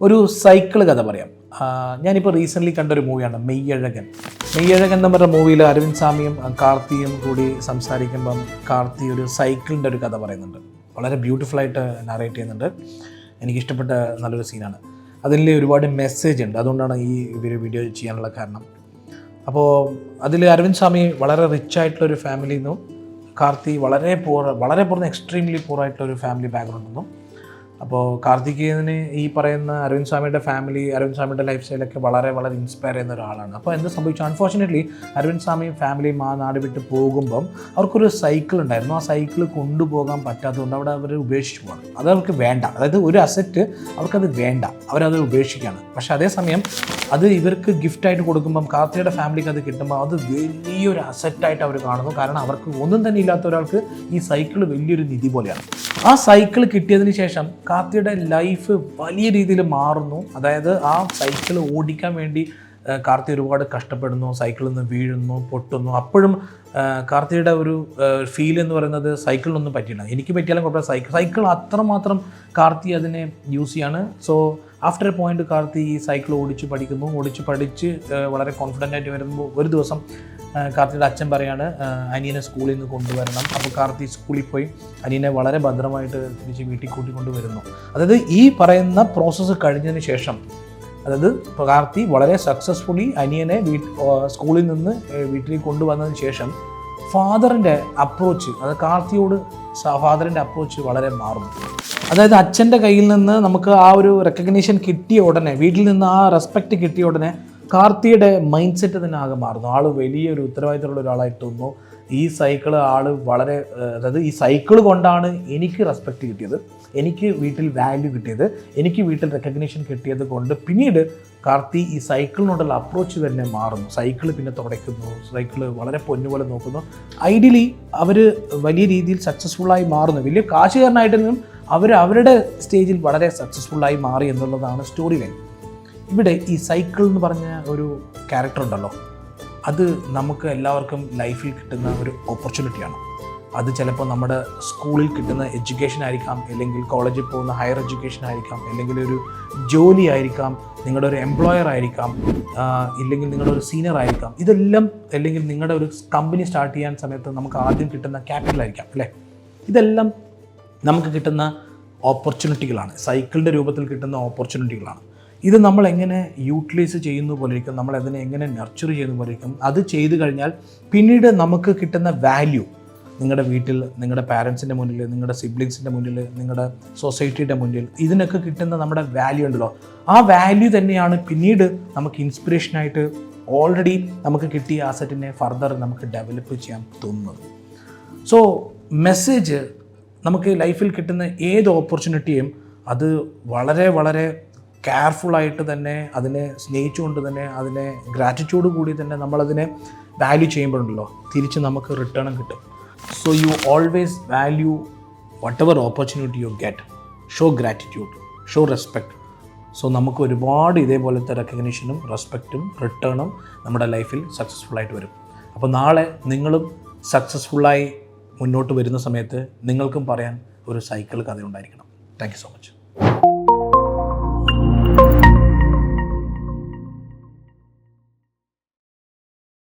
ഒരു സൈക്കിൾ കഥ പറയാം. ഞാനിപ്പോൾ റീസെൻ്റ്ലി കണ്ടൊരു മൂവിയാണ് മെയ്യഴകൻ. മെയ്യഴകൻ എന്ന് പറഞ്ഞ മൂവിയിൽ അരവിന്ദ് സ്വാമിയും കാർത്തിയും കൂടി സംസാരിക്കുമ്പം കാർത്തി ഒരു സൈക്കിളിൻ്റെ ഒരു കഥ പറയുന്നുണ്ട്. വളരെ ബ്യൂട്ടിഫുള്ളായിട്ട് നറേറ്റ് ചെയ്യുന്നുണ്ട്. എനിക്കിഷ്ടപ്പെട്ട നല്ലൊരു സീനാണ്. അതിൽ ഒരുപാട് മെസ്സേജ് ഉണ്ട്. അതുകൊണ്ടാണ് ഈ ഒരു വീഡിയോ ചെയ്യാനുള്ള കാരണം. അപ്പോൾ അതിൽ അരവിന്ദ് സ്വാമി വളരെ റിച്ച് ആയിട്ടുള്ളൊരു ഫാമിലിയിൽ നിന്നും കാർത്തി വളരെ പൂർ എക്സ്ട്രീംലി പൂറായിട്ടുള്ളൊരു ഫാമിലി ബാക്ക്ഗ്രൗണ്ടിൽ നിന്നും. അപ്പോൾ കാർത്തികേയന് ഈ പറയുന്ന അരവിന്ദ് സ്വാമിയുടെ ഫാമിലി, അരവിന്ദ് സ്വാമിയുടെ ലൈഫ് സ്റ്റൈലൊക്കെ വളരെ ഇൻസ്പയർ ചെയ്യുന്ന ഒരാളാണ്. അപ്പോൾ എന്ത് സംഭവിച്ചു, അൺഫോർച്ചുനേറ്റ്ലി അരവിന്ദ് സ്വാമിയും ഫാമിലിയും ആ നാട് വിട്ട് പോകുമ്പം അവർക്കൊരു സൈക്കിൾ ഉണ്ടായിരുന്നു. ആ സൈക്കിൾ കൊണ്ടുപോകാൻ പറ്റാത്തതുകൊണ്ട് അവിടെ അവർ ഉപേക്ഷിച്ച് പോകണം. അത് അവർക്ക് വേണ്ട. അതായത് ഒരു അസറ്റ് അവർക്കത് വേണ്ട, അവരത് ഉപേക്ഷിക്കുകയാണ്. പക്ഷേ അതേസമയം അത് ഇവർക്ക് ഗിഫ്റ്റായിട്ട് കൊടുക്കുമ്പം കാർത്തിയുടെ ഫാമിലിക്ക് അത് കിട്ടുമ്പോൾ അത് വലിയൊരു അസറ്റായിട്ട് അവർ കാണുന്നു. കാരണം അവർക്ക് ഒന്നും തന്നെ ഇല്ലാത്ത ഒരാൾക്ക് ഈ സൈക്കിൾ വലിയൊരു നിധി പോലെയാണ്. ആ സൈക്കിൾ കിട്ടിയതിന് ശേഷം കാർത്തിയുടെ ലൈഫ് വലിയ രീതിയിൽ മാറുന്നു. അതായത് ആ സൈക്കിൾ ഓടിക്കാൻ വേണ്ടി കാർത്തി ഒരുപാട് കഷ്ടപ്പെടുന്നു, സൈക്കിളിൽ നിന്ന് വീഴുന്നു, പൊട്ടുന്നു. അപ്പോഴും കാർത്തിയുടെ ഒരു ഫീൽ എന്ന് പറയുന്നത് സൈക്കിളിനൊന്നും പറ്റില്ല. എനിക്ക് പറ്റിയാലും കുഴപ്പമില്ല, സൈക്കിൾ അത്രമാത്രം കാർത്തി അതിനെ യൂസ് ചെയ്യാണ്. So after a point Karthi ഈ സൈക്കിൾ ഓടിച്ച് പഠിച്ച് വളരെ കോൺഫിഡൻ്റ് ആയിട്ട് വരുമ്പോൾ ഒരു ദിവസം കാർത്തിയുടെ അച്ഛൻ പറയാണ് അനിയനെ സ്കൂളിൽ നിന്ന് കൊണ്ടുവരണം. അപ്പോൾ കാർത്തി സ്കൂളിൽ പോയി അനിയനെ വളരെ ഭദ്രമായിട്ട് തിരിച്ച് വീട്ടിൽ കൂട്ടിക്കൊണ്ട് വരുന്നു. അതായത് ഈ പറയുന്ന പ്രോസസ്സ് കഴിഞ്ഞതിന് ശേഷം, അതായത് കാർത്തി വളരെ സക്സസ്ഫുള്ളി അനിയനെ സ്കൂളിൽ നിന്ന് വീട്ടിലേക്ക് കൊണ്ടുവന്നതിന് ശേഷം ഫാദറിൻ്റെ അപ്രോച്ച്, അത് കാർത്തിയോട് ഫാദറിൻ്റെ അപ്രോച്ച് വളരെ മാറുന്നു. അതായത് അച്ഛൻ്റെ കയ്യിൽ നിന്ന് നമുക്ക് ആ ഒരു റെക്കഗ്നീഷൻ കിട്ടിയ ഉടനെ, വീട്ടിൽ നിന്ന് ആ റെസ്പെക്റ്റ് കിട്ടിയ ഉടനെ കാർത്തിയുടെ മൈൻഡ് സെറ്റ് തന്നെ ആകെ മാറുന്നു. ആൾ വലിയൊരു ഉത്തരവാദിത്തമുള്ള ഒരാളായിട്ട് തോന്നുന്നു. ഈ സൈക്കിള് അതായത് ഈ സൈക്കിള് കൊണ്ടാണ് എനിക്ക് റെസ്പെക്റ്റ് കിട്ടിയത്, എനിക്ക് വീട്ടിൽ വാല്യൂ കിട്ടിയത്, എനിക്ക് വീട്ടിൽ റെക്കഗ്നീഷൻ കിട്ടിയത് കൊണ്ട് പിന്നീട് കാർത്തി ഈ സൈക്കിളിനോടുള്ള അപ്രോച്ച് തന്നെ മാറുന്നു. സൈക്കിള് പിന്നെ തുടയ്ക്കുന്നു, സൈക്കിള് വളരെ പൊന്നുപോലെ നോക്കുന്നു. ഐഡിയലി അവർ വലിയ രീതിയിൽ സക്സസ്ഫുള്ളായി മാറുന്നു. വലിയ കാശുകാരനായിട്ടെങ്കിലും അവരുടെ സ്റ്റേജിൽ വളരെ സക്സസ്ഫുള്ളായി മാറി എന്നുള്ളതാണ് സ്റ്റോറി ലൈൻ. ഇവിടെ ഈ സൈക്കിൾ എന്ന് പറഞ്ഞ ഒരു ക്യാരക്ടർ ഉണ്ടല്ലോ, അത് നമുക്ക് എല്ലാവർക്കും ലൈഫിൽ കിട്ടുന്ന ഒരു ഓപ്പർച്യൂണിറ്റിയാണ്. അത് ചിലപ്പോൾ നമ്മുടെ സ്കൂളിൽ കിട്ടുന്ന എഡ്യൂക്കേഷൻ ആയിരിക്കാം, അല്ലെങ്കിൽ കോളേജിൽ പോകുന്ന ഹയർ എഡ്യൂക്കേഷൻ ആയിരിക്കാം, അല്ലെങ്കിൽ ഒരു ജോലി ആയിരിക്കാം, നിങ്ങളുടെ ഒരു എംപ്ലോയർ ആയിരിക്കാം, ഇല്ലെങ്കിൽ നിങ്ങളുടെ ഒരു സീനിയർ ആയിരിക്കാം. ഇതെല്ലാം, അല്ലെങ്കിൽ നിങ്ങളുടെ ഒരു കമ്പനി സ്റ്റാർട്ട് ചെയ്യാൻ സമയത്ത് നമുക്ക് ആദ്യം കിട്ടുന്ന ക്യാപിറ്റൽ ആയിരിക്കാം, അല്ലേ? ഇതെല്ലാം നമുക്ക് കിട്ടുന്ന ഓപ്പർച്യൂണിറ്റികളാണ്, സൈക്കിളിൻ്റെ രൂപത്തിൽ കിട്ടുന്ന ഓപ്പർച്യൂണിറ്റികളാണ്. ഇത് നമ്മൾ എങ്ങനെ യൂട്ടിലൈസ് ചെയ്യുന്ന പോലെ ഇരിക്കും, നമ്മൾ അതിനെ എങ്ങനെ നർച്ചർ ചെയ്യുന്ന പോലെ ഇരിക്കും. അത് ചെയ്തു കഴിഞ്ഞാൽ പിന്നീട് നമുക്ക് കിട്ടുന്ന വാല്യൂ നിങ്ങളുടെ വീട്ടിൽ, നിങ്ങളുടെ പാരൻസിൻ്റെ മുന്നിൽ, നിങ്ങളുടെ സിബ്ലിങ്സിൻ്റെ മുന്നിൽ, നിങ്ങളുടെ സൊസൈറ്റിയുടെ മുന്നിൽ, ഇതിനൊക്കെ കിട്ടുന്ന നമ്മുടെ വാല്യൂ ഉണ്ടല്ലോ, ആ വാല്യൂ തന്നെയാണ് പിന്നീട് നമുക്ക് ഇൻസ്പിറേഷനായിട്ട് ഓൾറെഡി നമുക്ക് കിട്ടിയ ആസറ്റിനെ ഫർദർ നമുക്ക് ഡെവലപ്പ് ചെയ്യാൻ തോന്നുന്നത്. സോ മെസ്സേജ്, നമുക്ക് ലൈഫിൽ കിട്ടുന്ന ഏത് ഓപ്പർച്യൂണിറ്റിയും അത് വളരെ കെയർഫുള്ളായിട്ട് തന്നെ, അതിനെ സ്നേഹിച്ചുകൊണ്ട് തന്നെ, അതിനെ ഗ്രാറ്റിറ്റ്യൂഡ് കൂടി തന്നെ നമ്മളതിനെ വാല്യൂ ചെയ്യുമ്പോഴുണ്ടല്ലോ തിരിച്ച് നമുക്ക് റിട്ടേണും കിട്ടും. So you always value what ever opportunity you get. Show gratitude, show respect. So നമുക്ക് ഒരുപാട് ഇതേപോലത്തെ റെക്കഗ്നീഷനും റെസ്പെക്റ്റും റിട്ടേണും നമ്മുടെ ലൈഫിൽ സക്സസ്ഫുള്ളായിട്ട് വരും. അപ്പോൾ നാളെ നിങ്ങളും സക്സസ്ഫുള്ളായി മുന്നോട്ട് വരുന്ന സമയത്ത് നിങ്ങൾക്കും പറയാൻ ഒരു സൈക്കിൾ കഥ ഉണ്ടായിരിക്കണം. Thank you so much.